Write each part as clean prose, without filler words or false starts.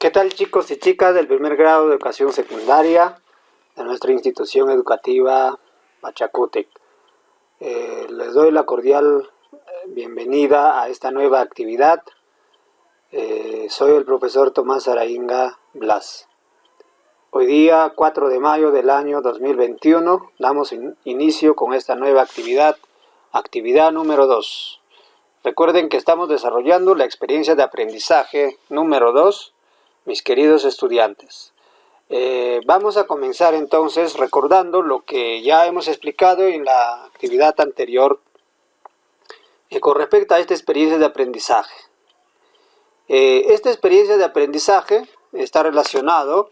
¿Qué tal, chicos y chicas del primer grado de educación secundaria de nuestra institución educativa Pachacútec? Les doy la cordial bienvenida a esta nueva actividad. Soy el profesor Tomás Arainga Blas. Hoy día, 4 de mayo del año 2021, damos inicio con esta nueva actividad, actividad número 2. Recuerden que estamos desarrollando la experiencia de aprendizaje número 2, mis queridos estudiantes. Vamos a comenzar entonces recordando lo que ya hemos explicado en la actividad anterior con respecto a esta experiencia de aprendizaje. Esta experiencia de aprendizaje está relacionado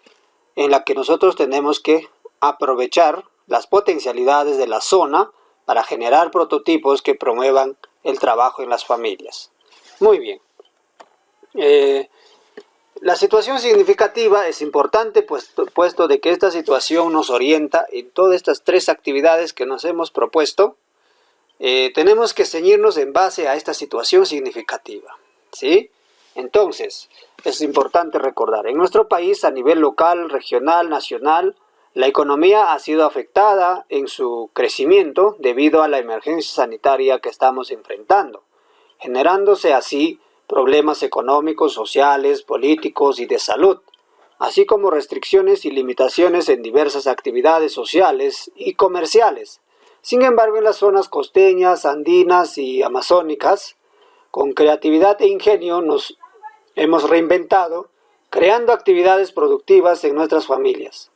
en la que nosotros tenemos que aprovechar las potencialidades de la zona para generar prototipos que promuevan el trabajo en las familias. Muy bien. La situación significativa es importante puesto de que esta situación nos orienta en todas estas tres actividades que nos hemos propuesto. Tenemos que ceñirnos en base a esta situación significativa, ¿sí? Entonces, es importante recordar, en nuestro país a nivel local, regional, nacional, la economía ha sido afectada en su crecimiento debido a la emergencia sanitaria que estamos enfrentando, generándose así problemas económicos, sociales, políticos y de salud, así como restricciones y limitaciones en diversas actividades sociales y comerciales. Sin embargo, en las zonas costeñas, andinas y amazónicas, con creatividad e ingenio nos hemos reinventado, creando actividades productivas en nuestras familias,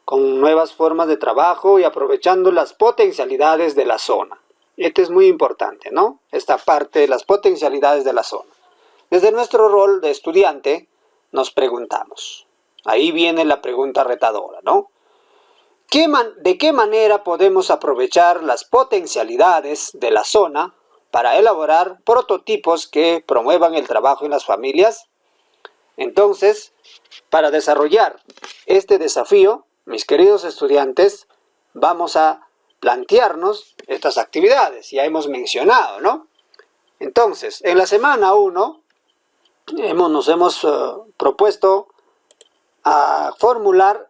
con nuevas formas de trabajo y aprovechando las potencialidades de la zona. Esto es muy importante, ¿no? Esta parte de las potencialidades de la zona. Desde nuestro rol de estudiante nos preguntamos, ahí viene la pregunta retadora, ¿no? ¿De qué manera podemos aprovechar las potencialidades de la zona para elaborar prototipos que promuevan el trabajo en las familias? Entonces, para desarrollar este desafío, mis queridos estudiantes, vamos a plantearnos estas actividades. Ya hemos mencionado, ¿no? Entonces, en la semana 1 nos hemos propuesto a formular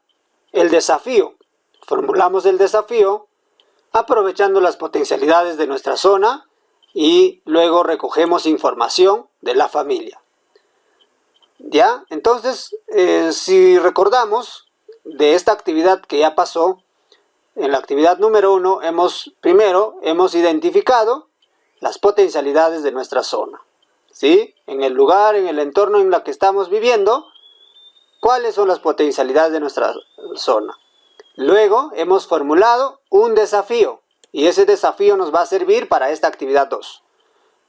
el desafío. Formulamos el desafío aprovechando las potencialidades de nuestra zona y luego recogemos información de la familia. ¿Ya? Entonces, si recordamos de esta actividad que ya pasó, en la actividad número 1 primero hemos identificado las potencialidades de nuestra zona, ¿sí? En el lugar, en el entorno en el que estamos viviendo, ¿cuáles son las potencialidades de nuestra zona? Luego hemos formulado un desafío y ese desafío nos va a servir para esta actividad 2.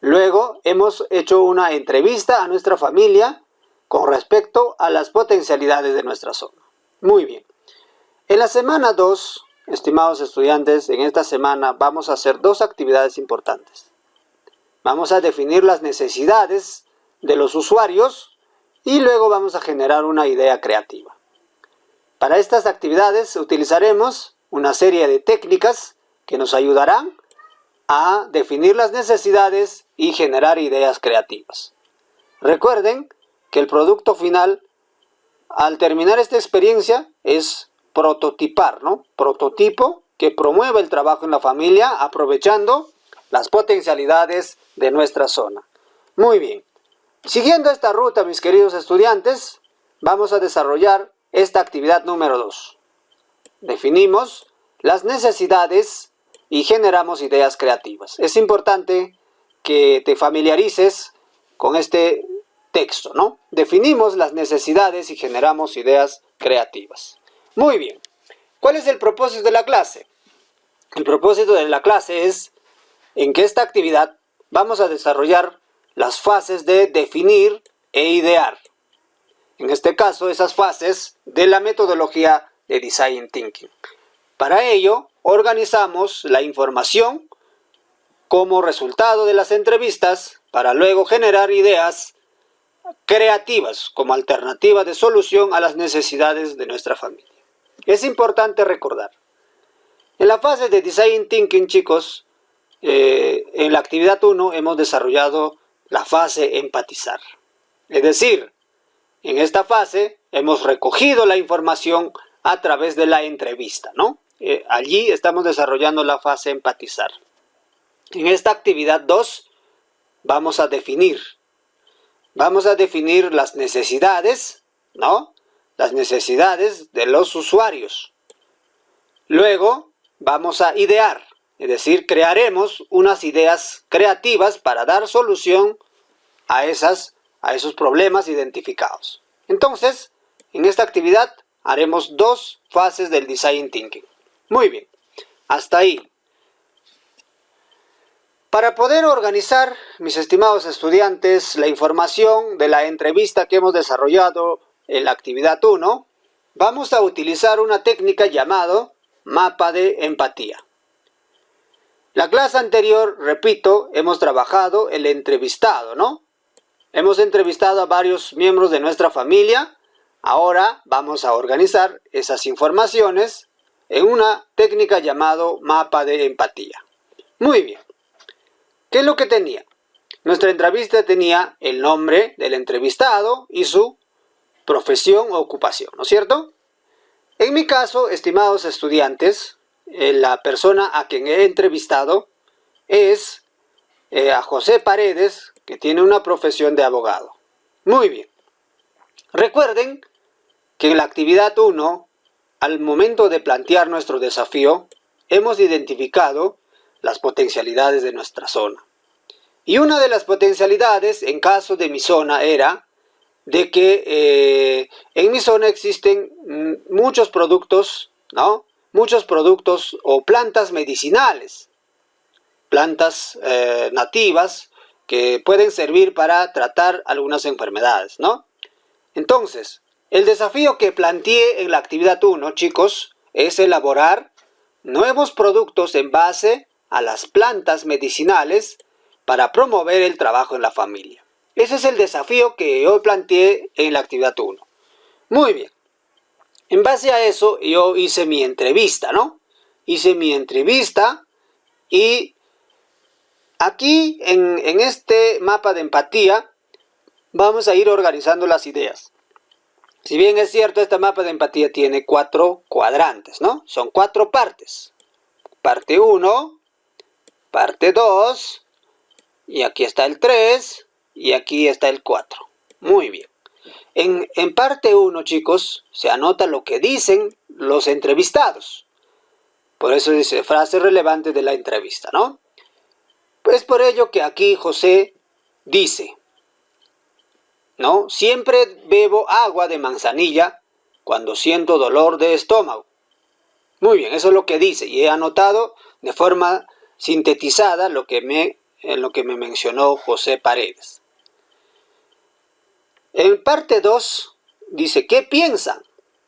Luego hemos hecho una entrevista a nuestra familia con respecto a las potencialidades de nuestra zona. Muy bien. En la semana 2, estimados estudiantes, en esta semana vamos a hacer dos actividades importantes. Vamos a definir las necesidades de los usuarios y luego vamos a generar una idea creativa. Para estas actividades utilizaremos una serie de técnicas que nos ayudarán a definir las necesidades y generar ideas creativas. Recuerden que el producto final, al terminar esta experiencia, es prototipar, ¿no? Prototipo que promueve el trabajo en la familia aprovechando las potencialidades de nuestra zona. Muy bien. Siguiendo esta ruta, mis queridos estudiantes, vamos a desarrollar esta actividad número 2. Definimos las necesidades y generamos ideas creativas. Es importante que te familiarices con este texto, ¿no? Definimos las necesidades y generamos ideas creativas. Muy bien. ¿Cuál es el propósito de la clase? El propósito de la clase es en que esta actividad vamos a desarrollar las fases de definir e idear. En este caso, esas fases de la metodología de Design Thinking. Para ello, organizamos la información como resultado de las entrevistas para luego generar ideas creativas como alternativa de solución a las necesidades de nuestra familia. Es importante recordar, en la fase de Design Thinking, chicos, en la actividad 1 hemos desarrollado la fase empatizar. Es decir, en esta fase hemos recogido la información a través de la entrevista, ¿no? Allí estamos desarrollando la fase empatizar. En esta actividad 2 vamos a definir las necesidades, ¿no? Las necesidades de los usuarios. Luego vamos a idear, es decir, crearemos unas ideas creativas para dar solución a esos problemas identificados. Entonces, en esta actividad haremos 2 fases del Design Thinking. Muy bien, hasta ahí. Para poder organizar, mis estimados estudiantes, la información de la entrevista que hemos desarrollado en la actividad 1, vamos a utilizar una técnica llamada mapa de empatía. La clase anterior, repito, hemos trabajado el entrevistado, ¿no? Hemos entrevistado a varios miembros de nuestra familia. Ahora vamos a organizar esas informaciones en una técnica llamada mapa de empatía. Muy bien. ¿Qué es lo que tenía? Nuestra entrevista tenía el nombre del entrevistado y su profesión o ocupación, ¿no es cierto? En mi caso, estimados estudiantes, la persona a quien he entrevistado es a José Paredes, que tiene una profesión de abogado. Muy bien. Recuerden que en la actividad 1, al momento de plantear nuestro desafío, hemos identificado las potencialidades de nuestra zona. Y una de las potencialidades, en caso de mi zona, era de que en mi zona existen muchos productos, ¿no? Muchos productos o plantas medicinales, plantas nativas que pueden servir para tratar algunas enfermedades, ¿no? Entonces, el desafío que planteé en la actividad 1, chicos, es elaborar nuevos productos en base a las plantas medicinales para promover el trabajo en la familia. Ese es el desafío que yo planteé en la actividad 1. Muy bien. En base a eso, yo hice mi entrevista, ¿no? Hice mi entrevista y aquí en este mapa de empatía vamos a ir organizando las ideas. Si bien es cierto, este mapa de empatía tiene 4 cuadrantes, ¿no? Son 4 partes. Parte 1, parte 2, y aquí está el 3, y aquí está el 4. Muy bien. En parte 1, chicos, se anota lo que dicen los entrevistados. Por eso dice frase relevante de la entrevista, ¿no? Es por ello que aquí José dice, ¿no? Siempre bebo agua de manzanilla cuando siento dolor de estómago. Muy bien, eso es lo que dice. Y he anotado de forma sintetizada lo que me mencionó José Paredes. En parte 2 dice, ¿qué piensan?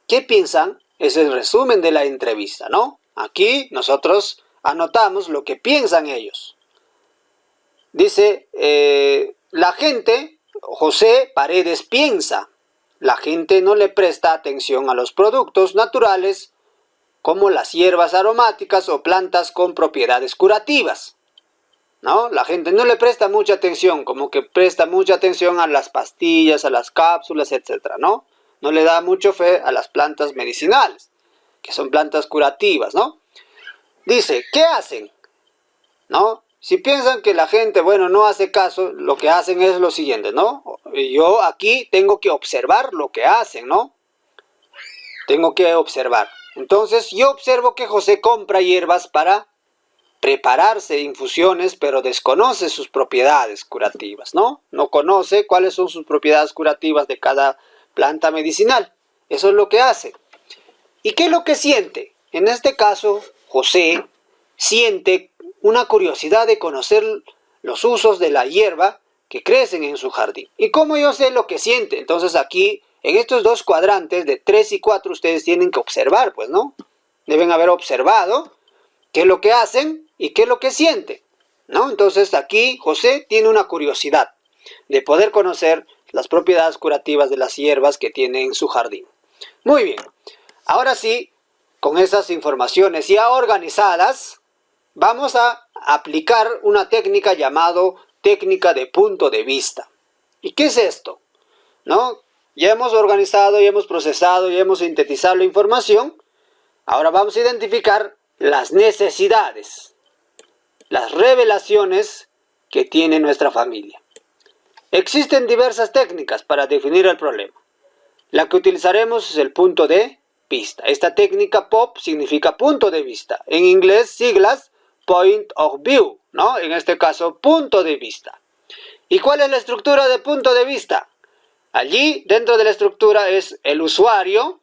¿Qué piensan? Es el resumen de la entrevista, ¿no? Aquí nosotros anotamos lo que piensan ellos. Dice, la gente, José Paredes piensa, la gente no le presta atención a los productos naturales como las hierbas aromáticas o plantas con propiedades curativas, ¿no? La gente no le presta mucha atención, como que presta mucha atención a las pastillas, a las cápsulas, etc., ¿no? No le da mucho fe a las plantas medicinales, que son plantas curativas, ¿no? Dice, ¿qué hacen? ¿No? Si piensan que la gente, bueno, no hace caso, lo que hacen es lo siguiente, ¿no? Yo aquí tengo que observar lo que hacen, ¿no? Tengo que observar. Entonces, yo observo que José compra hierbas para prepararse infusiones, pero desconoce sus propiedades curativas, ¿no? No conoce cuáles son sus propiedades curativas de cada planta medicinal. Eso es lo que hace. ¿Y qué es lo que siente? En este caso, José siente una curiosidad de conocer los usos de la hierba que crecen en su jardín. ¿Y cómo yo sé lo que siente? Entonces aquí, en estos 2 cuadrantes de 3 y 4, ustedes tienen que observar, pues, ¿no? Deben haber observado qué es lo que hacen y qué es lo que sienten, ¿no? Entonces aquí José tiene una curiosidad de poder conocer las propiedades curativas de las hierbas que tiene en su jardín. Muy bien. Ahora sí, con esas informaciones ya organizadas, vamos a aplicar una técnica llamada técnica de punto de vista. ¿Y qué es esto? ¿No? Ya hemos organizado, ya hemos procesado, ya hemos sintetizado la información. Ahora vamos a identificar las necesidades, las revelaciones que tiene nuestra familia. Existen diversas técnicas para definir el problema. La que utilizaremos es el punto de vista. Esta técnica POV significa punto de vista. En inglés, siglas Point of View, ¿no? En este caso, punto de vista. ¿Y cuál es la estructura de punto de vista? Allí, dentro de la estructura, es el usuario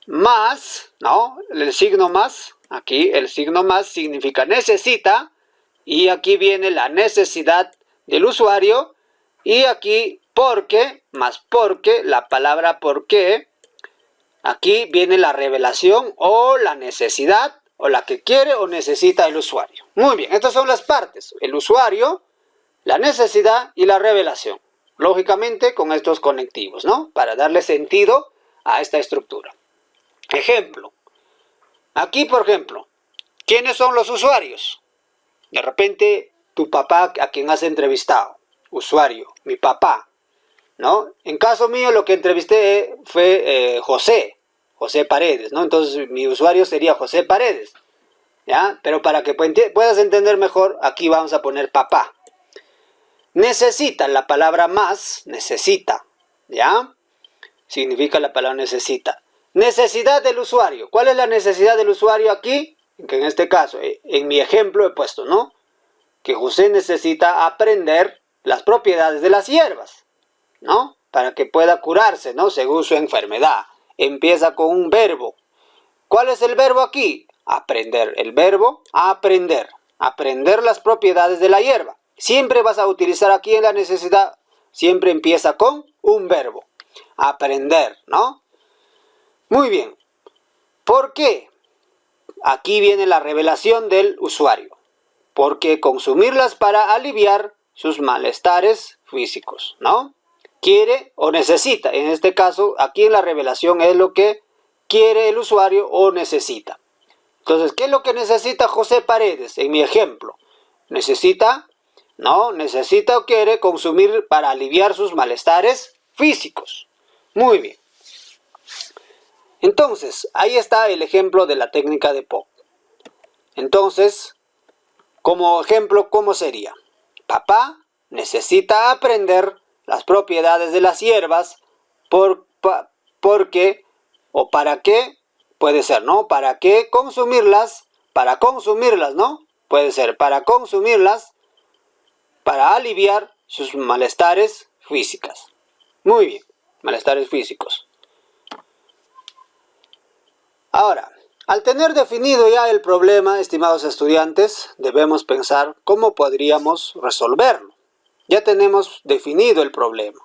más, ¿no? El signo más, aquí el signo más significa necesita, y aquí viene la necesidad del usuario, y aquí porque, más porque, la palabra porque, aquí viene la revelación o la necesidad, o la que quiere o necesita el usuario. Muy bien, estas son las partes, el usuario, la necesidad y la revelación. Lógicamente con estos conectivos, ¿no? Para darle sentido a esta estructura. Ejemplo. Aquí, por ejemplo, ¿quiénes son los usuarios? De repente, tu papá a quien has entrevistado. Usuario, mi papá, ¿no? En caso mío, lo que entrevisté fue José Paredes, ¿no? Entonces, mi usuario sería José Paredes, ¿ya? Pero para que puedas entender mejor, aquí vamos a poner papá. Necesita, la palabra más, necesita, ¿ya? Significa la palabra necesita. Necesidad del usuario. ¿Cuál es la necesidad del usuario aquí? Que en este caso, en mi ejemplo he puesto, ¿no? Que José necesita aprender las propiedades de las hierbas, ¿no? Para que pueda curarse, ¿no? Según su enfermedad. Empieza con un verbo. ¿Cuál es el verbo aquí? Aprender. El verbo aprender. Aprender las propiedades de la hierba. Siempre vas a utilizar aquí en la necesidad, siempre empieza con un verbo. Aprender, ¿no? Muy bien. ¿Por qué? Aquí viene la revelación del usuario. Porque consumirlas para aliviar sus malestares físicos, ¿no? Quiere o necesita. En este caso, aquí en la revelación es lo que quiere el usuario o necesita. Entonces, ¿qué es lo que necesita José Paredes? En mi ejemplo, necesita o quiere consumir para aliviar sus malestares físicos. Muy bien. Entonces, ahí está el ejemplo de la técnica de POV. Entonces, como ejemplo, ¿cómo sería? Papá necesita aprender las propiedades de las hierbas porque o para qué, puede ser, ¿no? ¿Para qué consumirlas? Para consumirlas, ¿no? Puede ser, para consumirlas, para aliviar sus malestares físicos. Muy bien, malestares físicos. Ahora, al tener definido ya el problema, estimados estudiantes, debemos pensar cómo podríamos resolverlo. Ya tenemos definido el problema.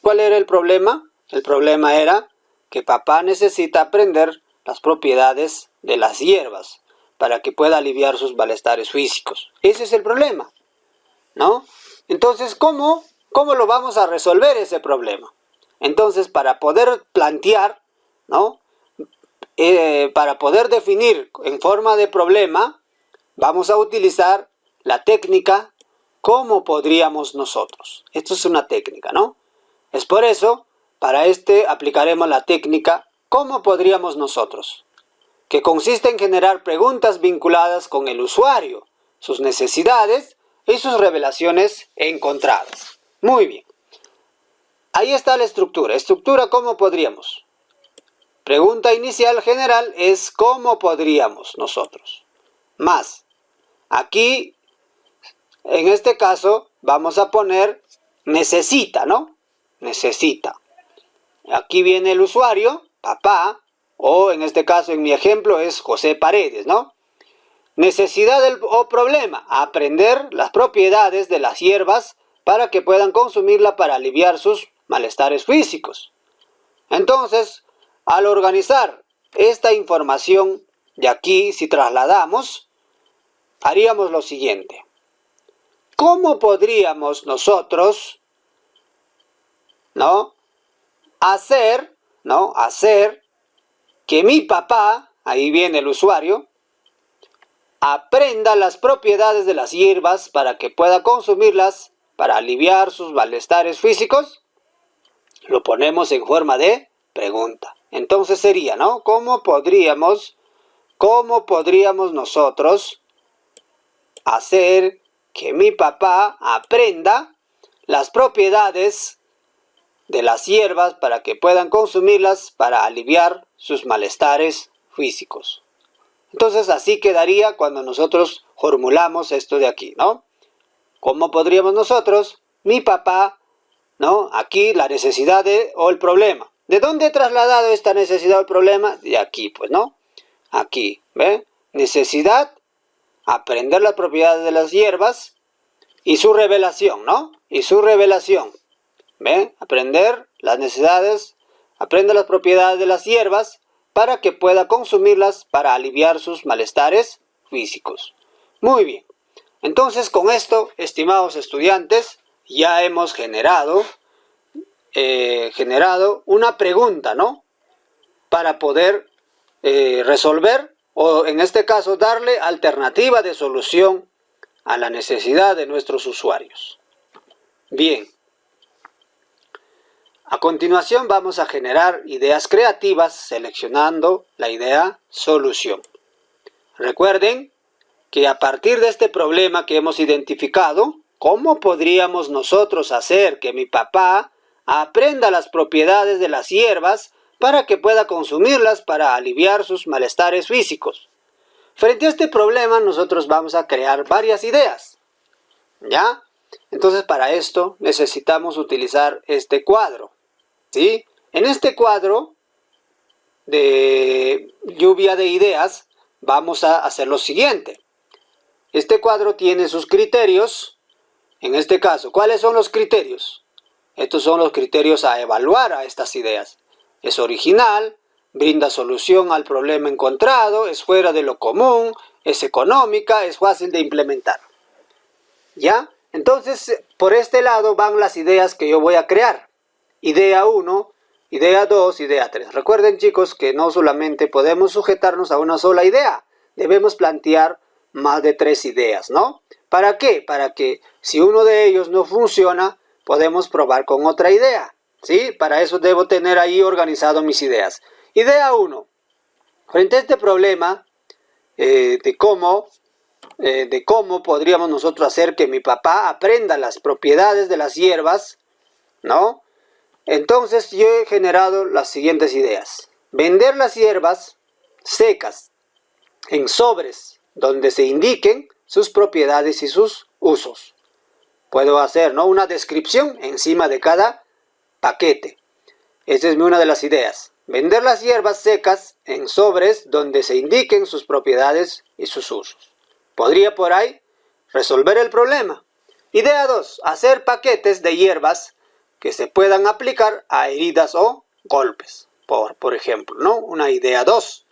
¿Cuál era el problema? El problema era que papá necesita aprender las propiedades de las hierbas para que pueda aliviar sus malestares físicos. Ese es el problema, ¿no? Entonces, ¿cómo lo vamos a resolver ese problema? Entonces, para poder plantear, ¿no? Para poder definir en forma de problema, vamos a utilizar la técnica ¿cómo podríamos nosotros? Esto es una técnica, ¿no? Es por eso, para aplicaremos la técnica ¿cómo podríamos nosotros? Que consiste en generar preguntas vinculadas con el usuario, sus necesidades y sus revelaciones encontradas. Muy bien. Ahí está la estructura. Estructura ¿cómo podríamos? Pregunta inicial general es ¿cómo podríamos nosotros? Más. Aquí, en este caso, vamos a poner necesita, ¿no? Necesita. Aquí viene el usuario, papá, o en este caso, en mi ejemplo, es José Paredes, ¿no? Necesidad o problema, aprender las propiedades de las hierbas para que puedan consumirla para aliviar sus malestares físicos. Entonces, al organizar esta información de aquí, si trasladamos, haríamos lo siguiente. ¿Cómo podríamos nosotros, hacer que mi papá, ahí viene el usuario, aprenda las propiedades de las hierbas para que pueda consumirlas para aliviar sus malestares físicos? lo ponemos en forma de pregunta. Entonces sería, ¿no? ¿Cómo podríamos nosotros hacer que mi papá aprenda las propiedades de las hierbas para que puedan consumirlas para aliviar sus malestares físicos? Entonces así quedaría cuando nosotros formulamos esto de aquí, ¿no? ¿Cómo podríamos nosotros, mi papá, ¿no? Aquí la necesidad o el problema. ¿De dónde he trasladado esta necesidad o el problema? De aquí, pues, ¿no? Aquí, ¿ve? Necesidad, aprender las propiedades de las hierbas y su revelación, ¿no? Y su revelación, ¿ve? Aprender las necesidades, aprende las propiedades de las hierbas para que pueda consumirlas para aliviar sus malestares físicos. Muy bien. Entonces, con esto, estimados estudiantes, ya hemos generado una pregunta, ¿no? Para poder resolver, o en este caso, darle alternativa de solución a la necesidad de nuestros usuarios. Bien. A continuación vamos a generar ideas creativas seleccionando la idea solución. Recuerden que a partir de este problema que hemos identificado, ¿cómo podríamos nosotros hacer que mi papá aprenda las propiedades de las hierbas para que pueda consumirlas para aliviar sus malestares físicos? Frente a este problema nosotros vamos a crear varias ideas, ¿ya? Entonces para esto necesitamos utilizar este cuadro, ¿sí? En este cuadro de lluvia de ideas vamos a hacer lo siguiente. Este cuadro tiene sus criterios. En este caso, ¿cuáles son los criterios? Estos son los criterios a evaluar a estas ideas. Es original, brinda solución al problema encontrado, es fuera de lo común, es económica, es fácil de implementar. ¿Ya? Entonces, por este lado van las ideas que yo voy a crear. Idea 1, idea 2, idea 3. Recuerden, chicos, que no solamente podemos sujetarnos a una sola idea. Debemos plantear más de 3 ideas, ¿no? ¿Para qué? Para que si uno de ellos no funciona, podemos probar con otra idea, ¿sí? Para eso debo tener ahí organizado mis ideas. Idea 1. Frente a este problema de cómo podríamos nosotros hacer que mi papá aprenda las propiedades de las hierbas, ¿no? Entonces yo he generado las siguientes ideas. Vender las hierbas secas en sobres donde se indiquen sus propiedades y sus usos. Puedo hacer, ¿no?, una descripción encima de cada paquete. Esa es una de las ideas. Vender las hierbas secas en sobres donde se indiquen sus propiedades y sus usos. Podría por ahí resolver el problema. Idea 2. Hacer paquetes de hierbas que se puedan aplicar a heridas o golpes. Por ejemplo, ¿no? Una idea 2.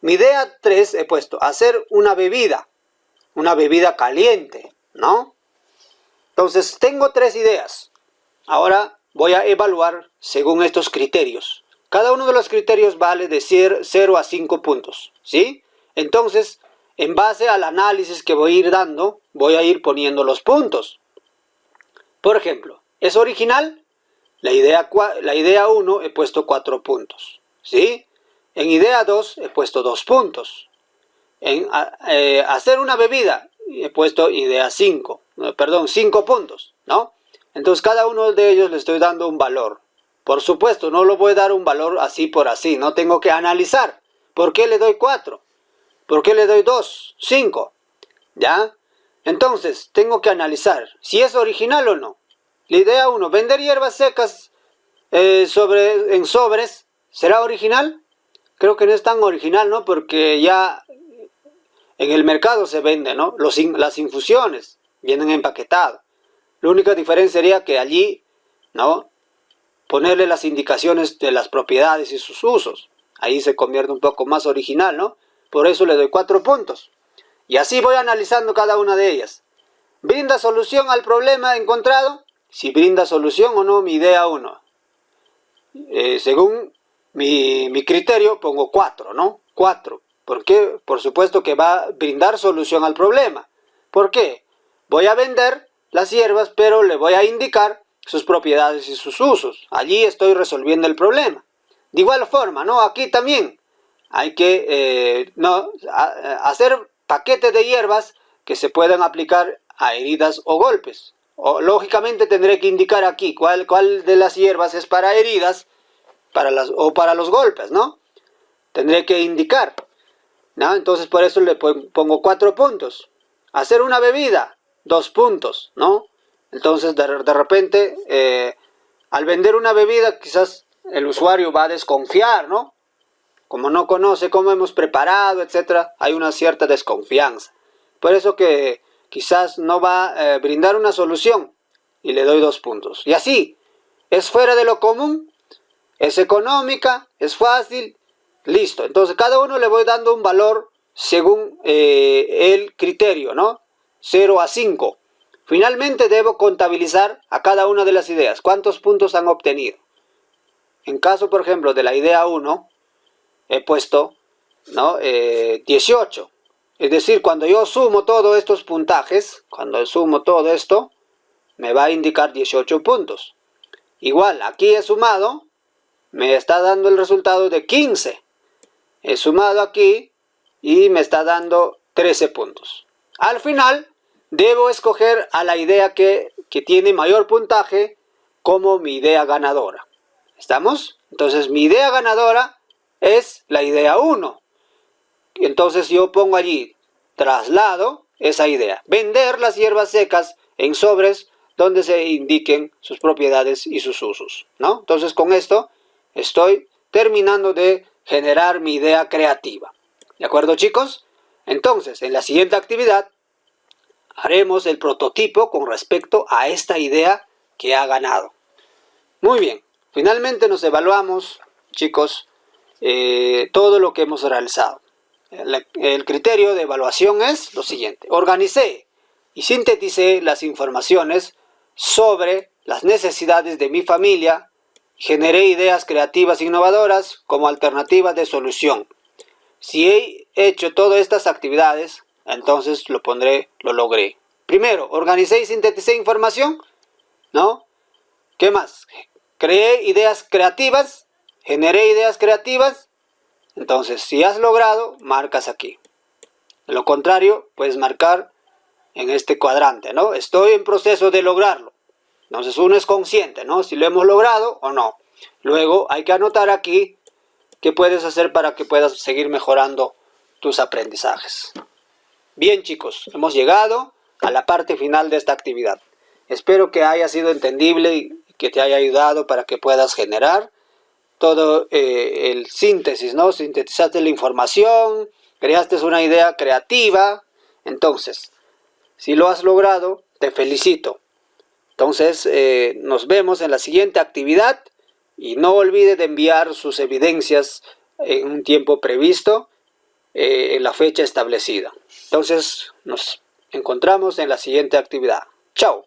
Mi idea 3 he puesto hacer una bebida caliente, ¿no? Entonces tengo 3 ideas. Ahora voy a evaluar según estos criterios. Cada uno de los criterios vale de 0 a 5 puntos, ¿sí? Entonces, en base al análisis que voy a ir dando, voy a ir poniendo los puntos. Por ejemplo, ¿es original? La idea 1 he puesto 4 puntos, ¿sí? En idea 2 he puesto 2 puntos. En hacer una bebida he puesto idea 5 puntos, ¿no? Entonces cada uno de ellos le estoy dando un valor. Por supuesto, no lo voy a dar un valor así por así, no tengo que analizar. ¿Por qué le doy 4? ¿Por qué le doy 2? 5, ¿ya? Entonces tengo que analizar si es original o no. La idea 1, vender hierbas secas en sobres, ¿será original? Creo que no es tan original, ¿no? Porque ya en el mercado se vende, ¿no? Las infusiones vienen empaquetadas. La única diferencia sería que allí, ¿no?, ponerle las indicaciones de las propiedades y sus usos. Ahí se convierte un poco más original, ¿no? Por eso le doy 4 puntos. Y así voy analizando cada una de ellas. ¿Brinda solución al problema encontrado? Si brinda solución o no mi idea 1. Según mi criterio pongo 4, ¿no? 4. ¿Por qué? Por supuesto que va a brindar solución al problema. ¿Por qué? Voy a vender las hierbas, pero le voy a indicar sus propiedades y sus usos. Allí estoy resolviendo el problema. De igual forma, ¿no? Aquí también hay que hacer paquetes de hierbas que se puedan aplicar a heridas o golpes. Lógicamente tendré que indicar aquí cuál de las hierbas es para heridas o para los golpes, ¿no? Tendré que indicar, ¿no? Entonces por eso le pongo 4 puntos. Hacer una bebida, 2 puntos, ¿no? Entonces de repente al vender una bebida quizás el usuario va a desconfiar, ¿no? Como no conoce cómo hemos preparado, etcétera, hay una cierta desconfianza. Por eso que quizás no va a brindar una solución y le doy 2 puntos. Y así, es fuera de lo común, es económica, es fácil, listo. Entonces cada uno le voy dando un valor según el criterio, ¿no? 0 a 5. Finalmente debo contabilizar a cada una de las ideas. ¿Cuántos puntos han obtenido? En caso, por ejemplo, de la idea 1, he puesto, ¿no? 18. Es decir, cuando yo sumo todos estos puntajes, cuando sumo todo esto, me va a indicar 18 puntos. Igual, aquí he sumado, me está dando el resultado de 15. He sumado aquí y me está dando 13 puntos. Al final, debo escoger a la idea que tiene mayor puntaje como mi idea ganadora. ¿Estamos? Entonces, mi idea ganadora es la idea 1. Entonces yo pongo allí, traslado esa idea. Vender las hierbas secas en sobres donde se indiquen sus propiedades y sus usos, ¿no? Entonces con esto estoy terminando de generar mi idea creativa. ¿De acuerdo, chicos? Entonces, en la siguiente actividad haremos el prototipo con respecto a esta idea que ha ganado. Muy bien. Finalmente nos evaluamos, chicos, todo lo que hemos realizado. El criterio de evaluación es lo siguiente. Organicé y sinteticé las informaciones sobre las necesidades de mi familia. Generé ideas creativas e innovadoras como alternativas de solución. Si he hecho todas estas actividades, entonces lo logré. Primero, organicé y sinteticé información, ¿no? ¿Qué más? Creé ideas creativas, generé ideas creativas. Entonces, si has logrado, marcas aquí. De lo contrario, puedes marcar en este cuadrante, ¿no? Estoy en proceso de lograrlo. Entonces, uno es consciente, ¿no? Si lo hemos logrado o no. Luego, hay que anotar aquí qué puedes hacer para que puedas seguir mejorando tus aprendizajes. Bien, chicos, hemos llegado a la parte final de esta actividad. Espero que haya sido entendible y que te haya ayudado para que puedas generar todo el síntesis, ¿no? Sintetizaste la información, creaste una idea creativa. Entonces, si lo has logrado, te felicito. Entonces, nos vemos en la siguiente actividad y no olvide de enviar sus evidencias en un tiempo previsto, en la fecha establecida. Entonces, nos encontramos en la siguiente actividad. Chao.